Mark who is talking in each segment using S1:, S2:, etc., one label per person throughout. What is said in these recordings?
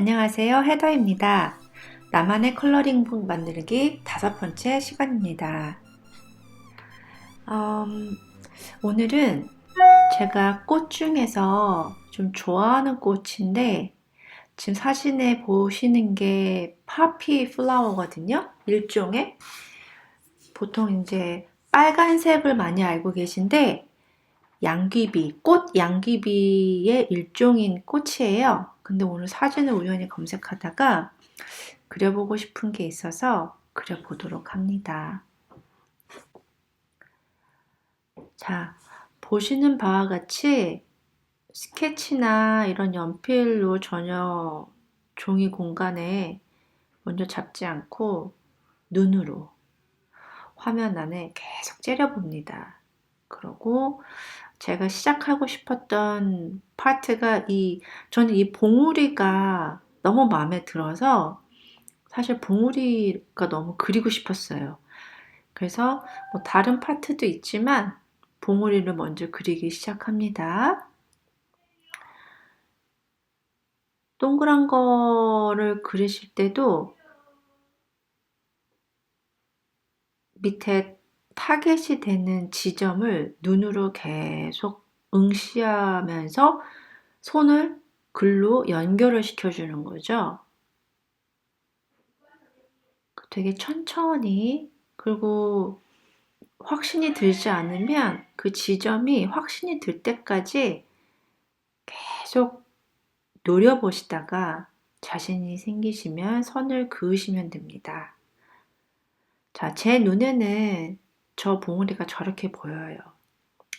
S1: 안녕하세요. 헤더입니다. 나만의 컬러링북 만들기 5번째 시간입니다. 오늘은 제가 꽃 중에서 좀 좋아하는 꽃인데 지금 사진에 보시는 게 파피 플라워거든요. 일종의 보통 이제 빨간색을 많이 알고 계신데 양귀비, 꽃 양귀비의 일종인 꽃이에요. 근데 오늘 사진을 우연히 검색하다가 그려보고 싶은 게 있어서 그려보도록 합니다. 자, 보시는 바와 같이 스케치나 이런 연필로 전혀 종이 공간에 먼저 잡지 않고 눈으로 화면 안에 계속 째려봅니다. 그러고 제가 시작하고 싶었던 파트가 저는 이 봉우리가 너무 마음에 들어서 사실 봉우리가 너무 그리고 싶었어요. 그래서 뭐 다른 파트도 있지만 봉우리를 먼저 그리기 시작합니다. 동그란 거를 그리실 때도 밑에 타겟이 되는 지점을 눈으로 계속 응시하면서 손을 글로 연결을 시켜주는 거죠. 되게 천천히, 그리고 확신이 들지 않으면 그 지점이 확신이 들 때까지 계속 노려보시다가 자신이 생기시면 선을 그으시면 됩니다. 자, 제 눈에는 저 봉우리가 저렇게 보여요.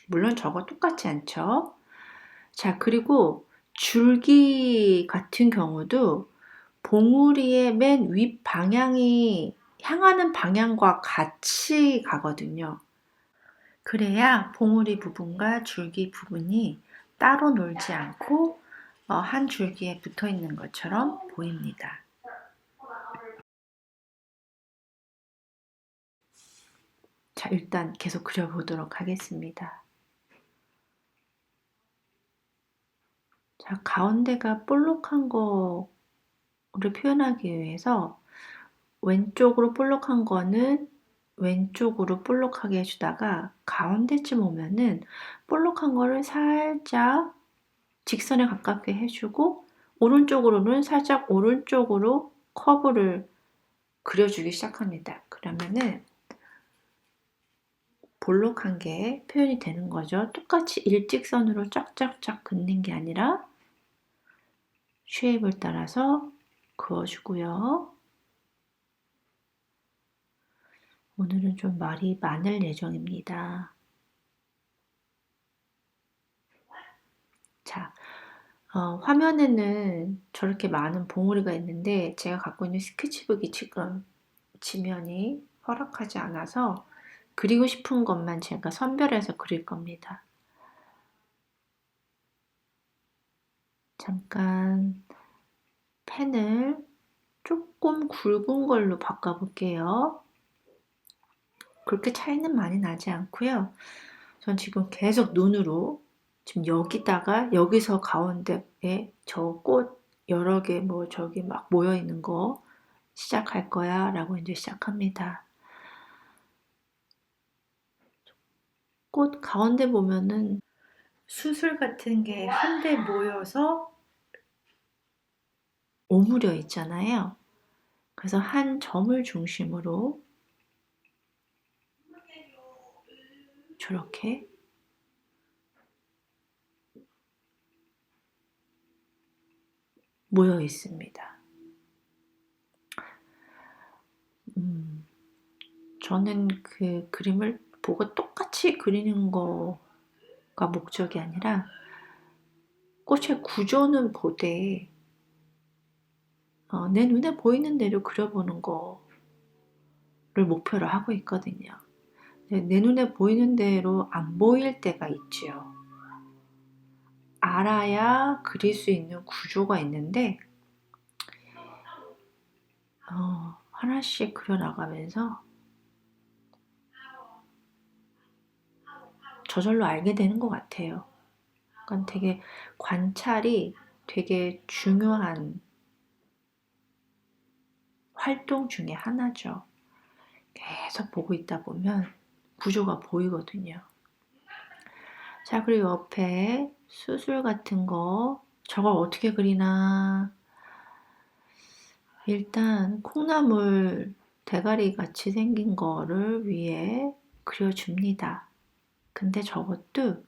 S1: 물론 저거 똑같지 않죠? 자, 그리고 줄기 같은 경우도 봉우리의 맨 윗 방향이 향하는 방향과 같이 가거든요. 그래야 봉우리 부분과 줄기 부분이 따로 놀지 않고 한 줄기에 붙어 있는 것처럼 보입니다. 자, 일단 계속 그려보도록 하겠습니다. 자, 가운데가 볼록한 거를 표현하기 위해서 왼쪽으로 볼록한 거는 왼쪽으로 볼록하게 해주다가 가운데쯤 오면은 볼록한 거를 살짝 직선에 가깝게 해주고 오른쪽으로는 살짝 오른쪽으로 커브를 그려주기 시작합니다. 그러면은 볼록한 게 표현이 되는 거죠. 똑같이 일직선으로 쫙쫙쫙 긋는 게 아니라 쉐입을 따라서 그어주고요. 오늘은 좀 말이 많을 예정입니다. 자, 화면에는 저렇게 많은 봉우리가 있는데 제가 갖고 있는 스케치북이 지금 지면이 허락하지 않아서 그리고 싶은 것만 제가 선별해서 그릴 겁니다. 잠깐 펜을 조금 굵은 걸로 바꿔볼게요. 그렇게 차이는 많이 나지 않고요. 전 지금 계속 눈으로 지금 여기다가 여기서 가운데에 저 꽃 여러 개 뭐 저기 막 모여 있는 거 시작할 거야 라고 이제 시작합니다. 꽃 가운데 보면은 수술 같은 게 한데 모여서 오므려 있잖아요. 그래서 한 점을 중심으로 저렇게 모여 있습니다. 저는 그 그림을 보고 똑같이 그리는 거가 목적이 아니라 꽃의 구조는 보되 내 눈에 보이는 대로 그려보는 거를 목표로 하고 있거든요. 내 눈에 보이는 대로 안 보일 때가 있죠. 알아야 그릴 수 있는 구조가 있는데 하나씩 그려나가면서 저절로 알게 되는 것 같아요. 그러니까 되게 관찰이 되게 중요한 활동 중에 하나죠. 계속 보고 있다 보면 구조가 보이거든요. 자, 그리고 옆에 수술 같은 거 저걸 어떻게 그리나. 일단 콩나물 대가리 같이 생긴 거를 위에 그려줍니다. 근데 저것도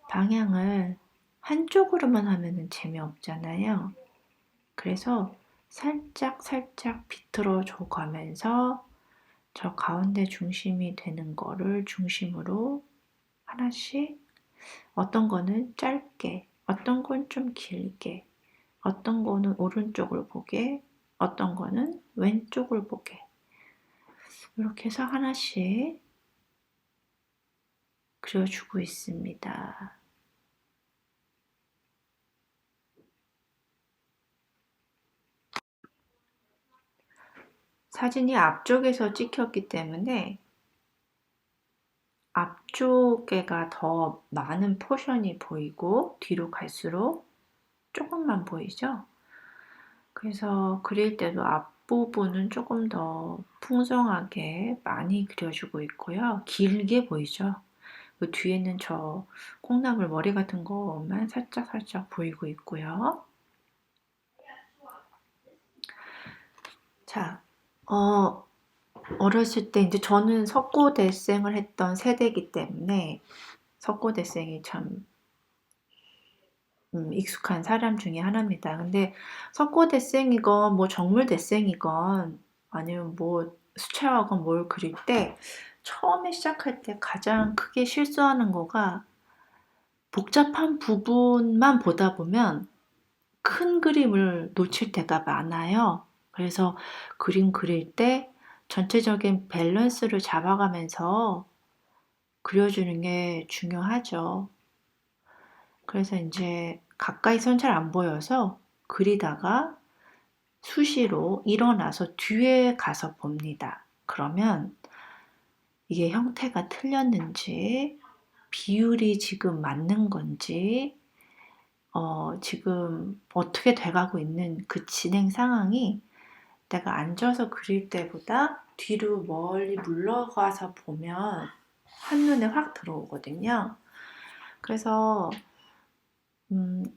S1: 방향을 한쪽으로만 하면 재미없잖아요. 그래서 살짝 살짝 비틀어 줘 가면서 저 가운데 중심이 되는 거를 중심으로 하나씩, 어떤 거는 짧게, 어떤 건 좀 길게, 어떤 거는 오른쪽을 보게, 어떤 거는 왼쪽을 보게, 이렇게 해서 하나씩 그려주고 있습니다. 사진이 앞쪽에서 찍혔기 때문에 앞쪽에가 더 많은 포션이 보이고 뒤로 갈수록 조금만 보이죠? 그래서 그릴 때도 앞부분은 조금 더 풍성하게 많이 그려주고 있고요. 길게 보이죠? 그 뒤에는 저 콩나물 머리 같은 것만 살짝 살짝 보이고 있고요. 자, 어렸을 때 이제 저는 석고대생을 했던 세대이기 때문에 석고대생이 참 익숙한 사람 중에 하나입니다. 근데 석고대생이건 뭐 정물대생이건 아니면 뭐 수채화건 뭘 그릴 때 처음에 시작할 때 가장 크게 실수하는 거가 복잡한 부분만 보다 보면 큰 그림을 놓칠 때가 많아요. 그래서 그림 그릴 때 전체적인 밸런스를 잡아가면서 그려주는 게 중요하죠. 그래서 이제 가까이선 잘 안 보여서 그리다가 수시로 일어나서 뒤에 가서 봅니다. 그러면 이게 형태가 틀렸는지, 비율이 지금 맞는 건지, 지금 어떻게 돼가고 있는 그 진행 상황이 내가 앉아서 그릴 때보다 뒤로 멀리 물러가서 보면 한눈에 확 들어오거든요. 그래서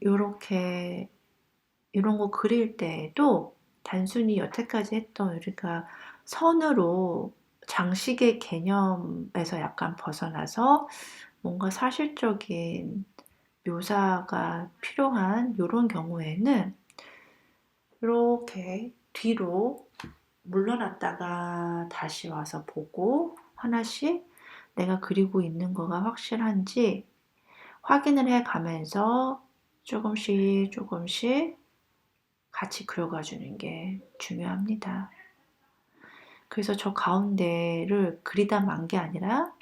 S1: 요렇게 이런 거 그릴 때에도 단순히 여태까지 했던 우리가 선으로 장식의 개념에서 약간 벗어나서 뭔가 사실적인 묘사가 필요한 이런 경우에는 이렇게 뒤로 물러났다가 다시 와서 보고 하나씩 내가 그리고 있는 거가 확실한지 확인을 해 가면서 조금씩 조금씩 같이 그려가 주는 게 중요합니다. 그래서 저 가운데를 그리다 만 게 아니라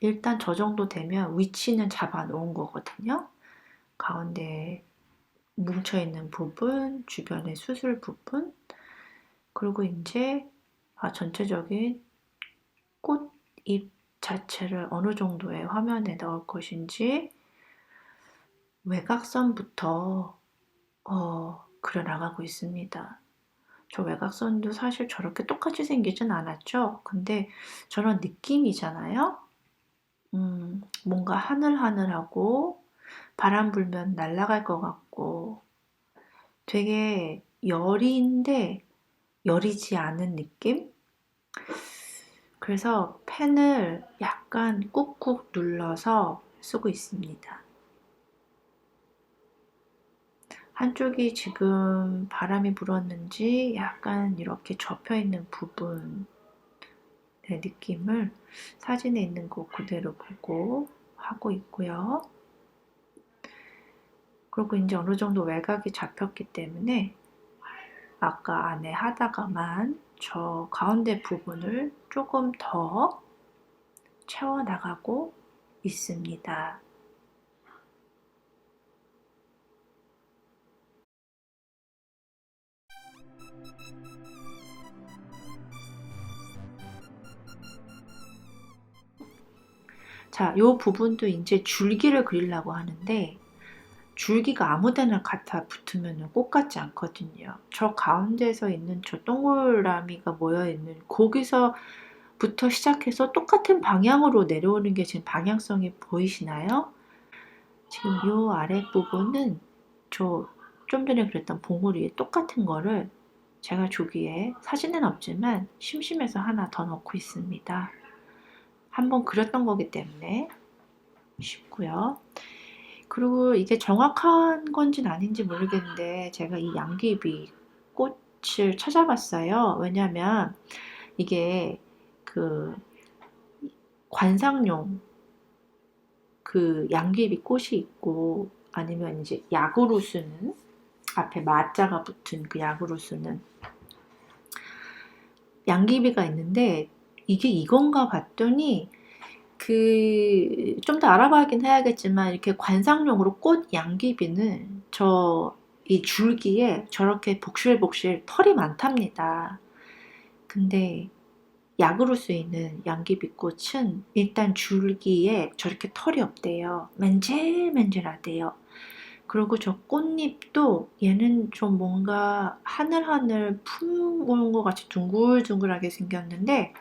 S1: 일단 저 정도 되면 위치는 잡아 놓은 거거든요. 가운데 뭉쳐있는 부분, 주변의 수술 부분, 그리고 이제 전체적인 꽃잎 자체를 어느 정도의 화면에 넣을 것인지 외곽선부터 그려나가고 있습니다. 저 외곽선도 사실 저렇게 똑같이 생기진 않았죠. 근데 저런 느낌이잖아요. 뭔가 하늘하늘하고 바람 불면 날아갈 것 같고 되게 여리인데 여리지 않은 느낌? 그래서 펜을 약간 꾹꾹 눌러서 쓰고 있습니다. 한쪽이 지금 바람이 불었는지 약간 이렇게 접혀 있는 부분의 느낌을 사진에 있는 거 그대로 보고 하고 있고요. 그리고 이제 어느 정도 외곽이 잡혔기 때문에 아까 안에 하다가만 저 가운데 부분을 조금 더 채워나가고 있습니다. 자, 요 부분도 이제 줄기를 그리려고 하는데 줄기가 아무데나 갖다 붙으면 꽃 같지 않거든요. 저 가운데서 있는 저 동그라미가 모여있는 거기서부터 시작해서 똑같은 방향으로 내려오는 게 지금 방향성이 보이시나요? 지금 요 아랫부분은 저 좀 전에 그랬던 봉우리 위에 똑같은 거를 제가 조기에 사진은 없지만 심심해서 하나 더 넣고 있습니다. 한번 그렸던 거기 때문에 쉽고요. 그리고 이게 정확한 건지는 아닌지 모르겠는데 제가 이 양귀비 꽃을 찾아봤어요. 왜냐면 이게 그 관상용 그 양귀비 꽃이 있고 아니면 이제 약으로 쓰는 앞에 마자가 붙은 그 약으로 쓰는 양귀비가 있는데 이게 이건가 봤더니 그 좀 더 알아봐야긴 해야겠지만 이렇게 관상용으로 꽃 양귀비는 저 이 줄기에 저렇게 복실복실 털이 많답니다. 근데 약으로 쓰이는 양귀비꽃은 일단 줄기에 저렇게 털이 없대요. 맨질맨질하대요. 그리고 저 꽃잎도 얘는 좀 뭔가 하늘하늘 품 것 같이 둥글둥글하게 생겼는데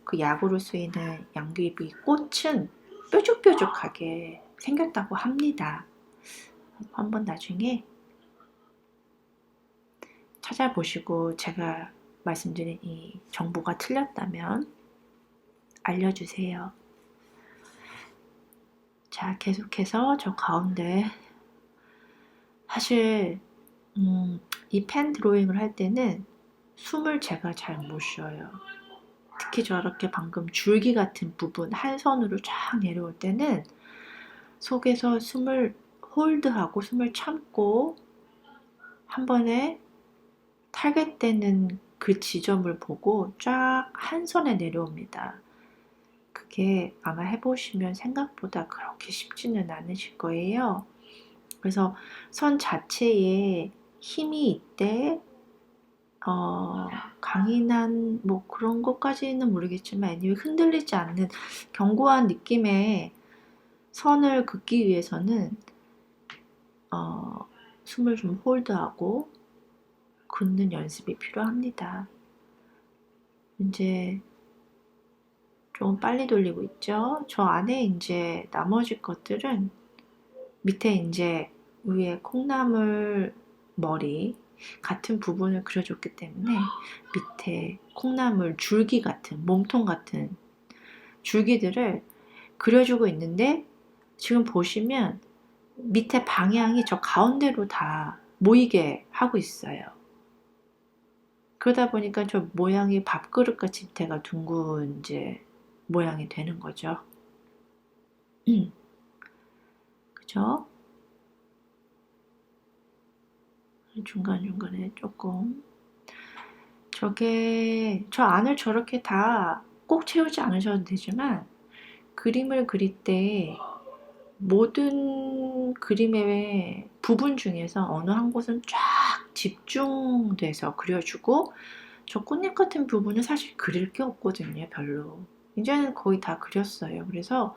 S1: 그 약으로 쓰이는 양귀비 꽃은 뾰족뾰족하게 생겼다고 합니다. 한번 나중에 찾아보시고 제가 말씀드린 이 정보가 틀렸다면 알려주세요. 자, 계속해서 저 가운데 사실 이 펜 드로잉을 할 때는 숨을 제가 잘 못 쉬어요. 특히 저렇게 방금 줄기 같은 부분 한 손으로 쫙 내려올 때는 속에서 숨을 홀드하고 숨을 참고 한 번에 타겟되는 그 지점을 보고 쫙 한 손에 내려옵니다. 그게 아마 해보시면 생각보다 그렇게 쉽지는 않으실 거예요. 그래서 선 자체에 힘이 있대, 강인한 뭐 그런 것까지는 모르겠지만 애니웨이 흔들리지 않는 견고한 느낌의 선을 긋기 위해서는 숨을 좀 홀드하고 긋는 연습이 필요합니다. 이제 좀 빨리 돌리고 있죠. 저 안에 이제 나머지 것들은 밑에 이제 위에 콩나물 머리 같은 부분을 그려줬기 때문에 밑에 콩나물 줄기 같은 몸통 같은 줄기들을 그려주고 있는데 지금 보시면 밑에 방향이 저 가운데로 다 모이게 하고 있어요. 그러다 보니까 저 모양이 밥그릇같이 밑에가 둥근 이제 모양이 되는 거죠. 그죠? 중간중간에 조금 저게 저 안을 저렇게 다 꼭 채우지 않으셔도 되지만 그림을 그릴 때 모든 그림의 부분 중에서 어느 한 곳은 쫙 집중돼서 그려주고 저 꽃잎 같은 부분은 사실 그릴 게 없거든요, 별로. 이제는 거의 다 그렸어요. 그래서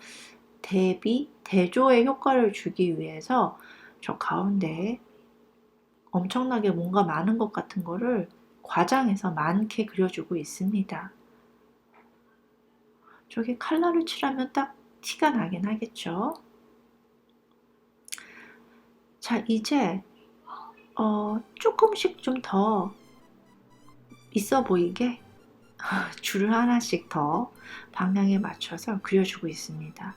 S1: 대조의 효과를 주기 위해서 저 가운데 엄청나게 뭔가 많은 것 같은 거를 과장해서 많게 그려주고 있습니다. 저게 컬러를 칠하면 딱 티가 나긴 하겠죠. 자, 이제 조금씩 좀 더 있어 보이게 줄을 하나씩 더 방향에 맞춰서 그려주고 있습니다.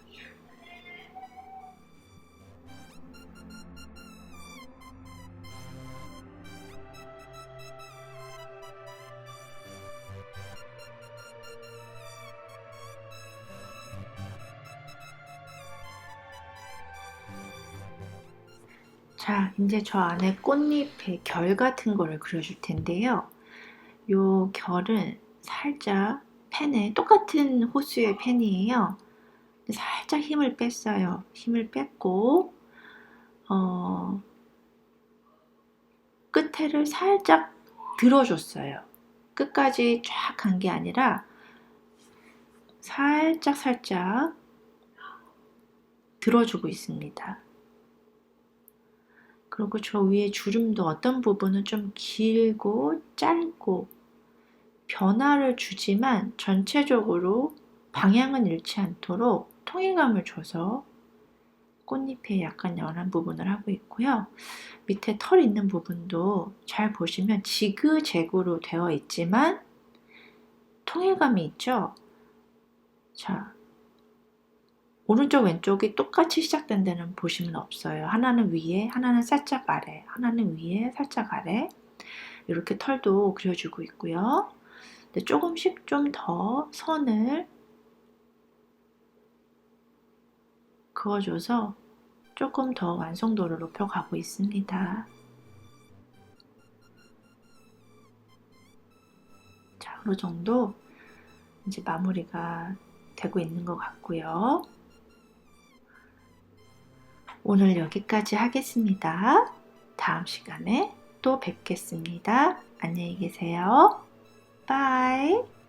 S1: 자, 이제 저 안에 꽃잎의 결 같은 거를 그려줄 텐데요. 요 결은 살짝 펜에 똑같은 호수의 펜이에요. 살짝 힘을 뺐어요. 힘을 뺐고 끝에를 살짝 들어줬어요. 끝까지 쫙 간 게 아니라 살짝 들어주고 있습니다. 그리고 저 위에 주름도 어떤 부분은 좀 길고 짧고 변화를 주지만 전체적으로 방향은 잃지 않도록 통일감을 줘서 꽃잎에 약간 연한 부분을 하고 있고요. 밑에 털 있는 부분도 잘 보시면 지그재그로 되어 있지만 통일감이 있죠? 자, 오른쪽 왼쪽이 똑같이 시작된 데는 보시면 없어요. 하나는 위에, 하나는 살짝 아래, 하나는 위에, 살짝 아래. 이렇게 털도 그려주고 있고요. 근데 조금씩 좀 더 선을 그어줘서 조금 더 완성도를 높여가고 있습니다. 자, 어느 정도 이제 마무리가 되고 있는 것 같고요. 오늘 여기까지 하겠습니다. 다음 시간에 또 뵙겠습니다. 안녕히 계세요. 바이.